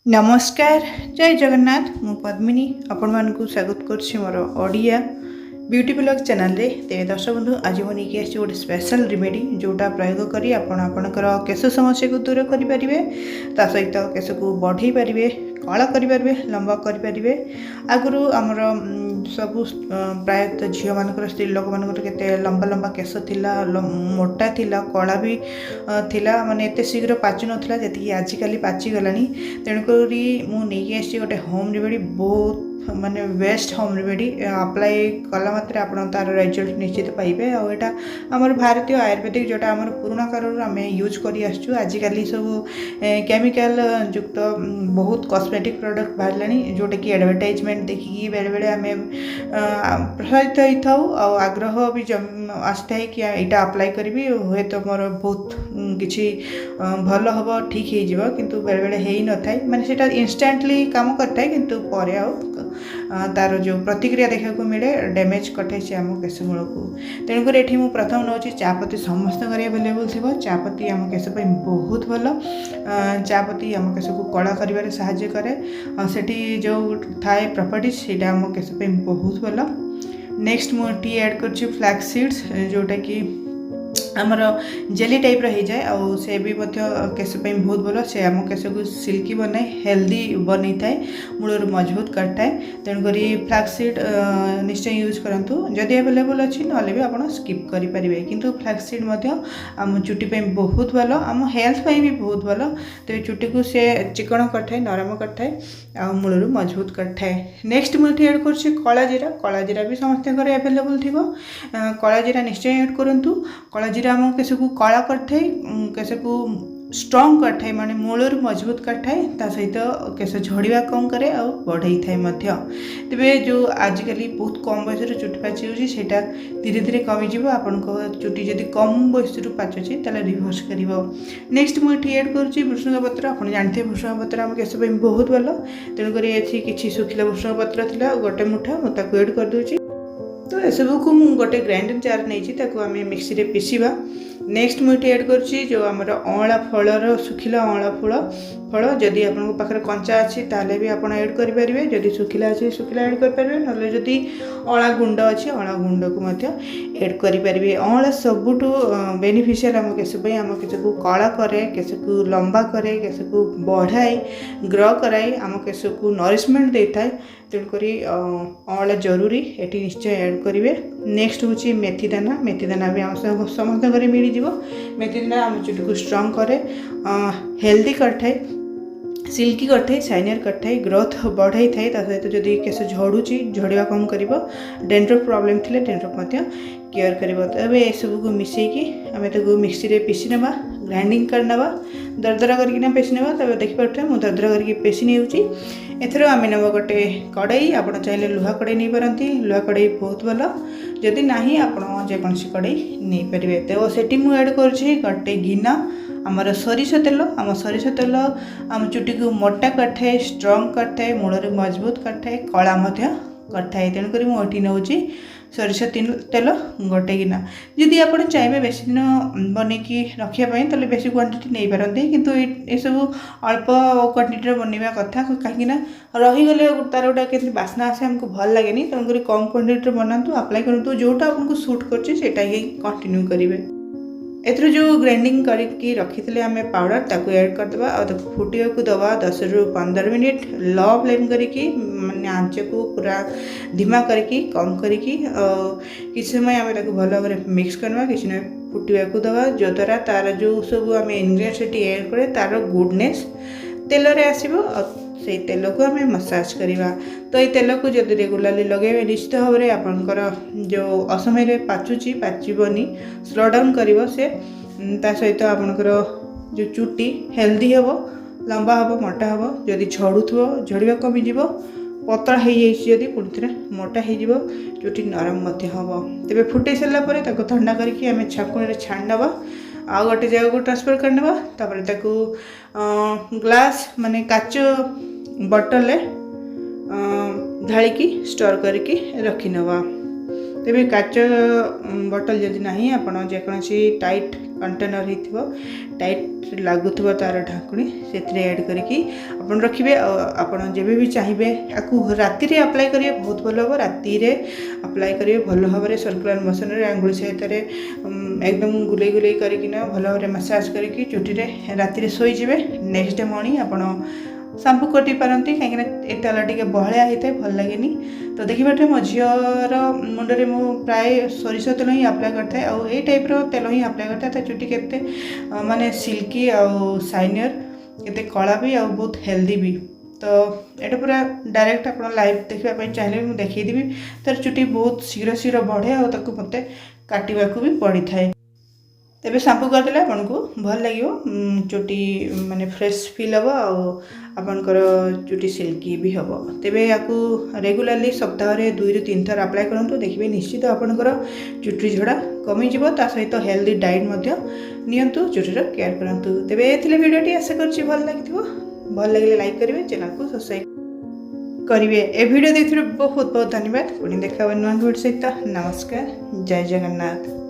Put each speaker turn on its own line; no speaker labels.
नमस्कार जय जगन्नाथ मु पद्मिनी आपण मानकु स्वागत करछि मोर ओडिया ब्यूटी ब्लॉग चैनल रे तेरे दर्शक बंधु आज मुझे नहीं आसी गोटे स्पेशल रेमेडी जोटा प्रयोग करी आपणकर केश समस्या को दूर करें ता सहित केश को बढ़ई पारे कला करें लंबा करें आगु आमर सब प्रायतः झील मानकर स्त्री लोक मानकर केते लंबा लंबा केश थिला मोटा थिला कला भी थिला माने एते शीघ्र पाचु नथिला जेति आजिकली पाची गलानी तेणुकरी मु नहीं आसी गोटे होम रेमेडी बहुत माने बेस्ट होम रेमेडी अप्लाई कला मात्रे आपण तार रिजल्ट निश्चित पाइबे और एटा हमर भारतीय आयुर्वेदिक जोटा हमर पुराना कालर आम यूज करी आसछु आजिकली सब केमिकल युक्त बहुत कॉस्मेटिक प्रोडक्ट बाहरलानी जोटा कि एडवर्टाइजमेंट देखिकी बेले बेले आम प्रसारित होता और आग्रह भी आसता है कि यहाँ अप्लाई करी हुए तो मोर बहुत किसी भल हम ठीक हो किंतु बेले बेले हो न था माने सेटा इंस्टेंटली काम करता है किंतु परे तार जो प्रतिक्रिया देखा मिले डैमेज कटे आम केशमूल को तेणुकर ये मुझे प्रथम नौ चापत्ती समस्त अवेलेबल थी चापत्ती आम केश बहुत भल चापत्ती आम केश को कला कर साहाय्य करे सेठी जो थाए प्रॉपर्टीज सेटा आम केश बहुत भल नेक्स्ट मुझे ऐड कर फ्लैक्स सीड्स जोटा कि आमर जेली टाइप रही जाए और से भी केश बहुत भल से आम केश को सिल्की बनाए हेल्दी बन थाए मूल मजबूत करता है तेणुक फ्लैक्स सीड निश्चय यूज करूँ जदि अवेलेबल अच्छी ना भी आप स्किप करेंगे किंतु फ्लैक्स सीड आम चुटी बहुत भल आम हेल्थ भी बहुत भल तो चुटी को से चिकन करता है नरम करता है और मूल मजबूत करता है नेक्स्ट मुझे ऐड कर कला जीरा भी समस्त एवेलेबल थी कला जीरा निश्चय ऐड करूँ कला जीरा आम केश को कला करता है केश को स्ट्रॉन्ग करता है माने मूलर मजबूत करता है ता सहित केश झड़वा कम करे और बढ़ई थाए तेरे जो आजिकली बहुत कम बयस चुटी पाची होता धीरे धीरे कमिज आपण चुटी जदि कम बयस पाचुची रिभर्स कर नेक्स्ट मुझे ऐड करुँच भृषंग पत्र आप जानते हैं भृषंग पत्र आम केश बहुत भल तेणुक किसी सुखिला भृषंग पत्र थी गोटे मुठा मुझे ऐड करदे तो एसबू को गोटे ग्राइंडर जार नहीं आम मिक्सी रे पीसिबा नेक्स्ट मुझे ऐड करुँची जो आमर अँला फलर सुखिला अँला फल जदि आपन पाखे कंचा अच्छी ताले भी आप ऐड करेंगे जदि सुखिला अच्छी सुखिला ऐड करेंगे ना जदि अँला गुंड अच्छी अँला गुंड को ऐड करेंगे अँला सबुठू बेनिफिशियल आम केश आम केश को कला करे केश को लंबा करे केश को बढ़ाए ग्रो कराए आम केश को नरिशमेंट देता है तेणुक अँला जरूरी ये निश्चय ऐड करेंगे नेक्स्ट हूँ मेथी दाना भी आम समस्त मिल मेथी दाना आम चुटी को स्ट्रॉन्ग करे हेल्दी करता सिल्की करता शाइनर करता ग्रोथ बढ़ाई थाए सहित जदि केश झड़ुची झड़वा कम कर डेंड्रफ प्रॉब्लम थी डेंड्रफ केयर कर ये सब को मिसेकी आम मिक्सी रे पीसी ना ग्राइंडिंग करना दरदरा करके पेसी ना तब देखिपे मुझे दरदरा करके पेसी नहीं एथर आम नब गोटे कड़ाई आप चाहिए लुहा कड़ाई नहीं पारती लुहा कड़ाई बहुत भल जदि ना आप जेकोसी कड़ाई नहीं पारे तो सेठी मुझे ऐड कर गोटे गिना आमर सोरिष तेल आम सोरिष तेल आम चुटी को मोटा करता स्ट्रॉन्ग करता मूल मजबूत करता कला करता तेणुक मुझे नौ सोरिष तेल गोटे गिना जदि आप चाहिए बेस दिन बनईकी रखापी तो बेस क्वांटिटी नहीं पारती किंतु ये सब अल्प क्वांटिटी बनवा कथा कहीं रहीगले तार गोटे बास्ना आसे आमको भल लगे तेणुक कम क्वांटिटी बनातु अप्लाई करूँ जोटा आपको सूट कर कंटिन्यू करेंगे एथर जो ग्राइंडिंग करके रखी थे आम पाउडर ताको ऐड करदे और फुटिया को दवा 10 ରୁ 15 मिनिट लो फ्लेम करके माने आंच को पूरा धीमा करके कम करके किसी समय आम भल भाव मिक्स करवा किसी ना फुटिया को दवा जो द्वारा तार जो सब आम इनग्रेडिएंट्स ऐड करे तार गुडनेस तेलरे आसीबो से तेल को आम मसाज करवा तो ये तेल को जब रेगुलाली लगे निश्चित भाव में आपंकर जो असमय पाचुची पाचबनी स्लो डाउन कर से सहित आपंकर जो चुटी हेल्दी हम लंबा हम मोटा हम जदि झड़ुथो झड़वा कमिज पतला हो जाए पुणी थे मोटा हो चुटी नरम हम तेज फुटे सारापर ठंडा करके आम छाकुणी छाण नवा आ गोटे जगह को ट्रांसफर करने ग्लास माने काच बटल ढालिकी स्टोर करके रखी नवा तेरे काच बटल जदि ना आप जेकोसी टाइट कंटेनर हो टाइट लगुव तार ढाकुणी से ऐड करके आपन रखिए। आपन जब भी चाहिए आपको राति रे अप्लाई करिए बहुत भल हम। राति रे अप्लाई करिए भल भाव में सर्कुलर मोशन रे आंगुल सहित एकदम गुले गुले करकिना भल भाव मसाज करके चुटी रे राति रे शोइजिबे। नेक्स्ट डे मॉर्निंग आपन शैम्पू कटि पारती कहीं तेल टे बहलिया होता है भल लगे। तो देखिए मो झीर मुंडे मु प्राय सोरिष तेल ही अप्लाई करता है और ये टाइप तेल ही अप्लाई करता है। तो चुटी केते माने सिल्की आउ शाइनर केते कला भी आ बहुत हेल्दी भी। तो ये पूरा डायरेक्ट आप लाइव देखा चाहिए मुझे देखीदेवी। तर चुटी बहुत शीघ्र शीघ्र बढ़े और मत काटा भी पड़ी थाए। तेबे शैम्पू करदेले आपको भल लगे चुटी माने फ्रेश फील हम आपणकर चुटी सिल्की भी हम। तेबे याकू रेगुलाली सप्ताह 2 ରୁ 3 थर अप्लाई करूँ देखिए निश्चित आपणकर चुटी झड़ा कमी जा सहित हेल्दी डाइट नियंतु चुटीर केयर करूँ। तेबे ये वीडियोटी आशा करुँच भल लगी भल लगे लाइक करेंगे चैनल को सब्सक्राइब करेंगे। ए वीडियो देखिए बहुत बहुत धन्यवाद। पुणी देखा नुआ वीडियो सहित नमस्कार जय जगन्नाथ।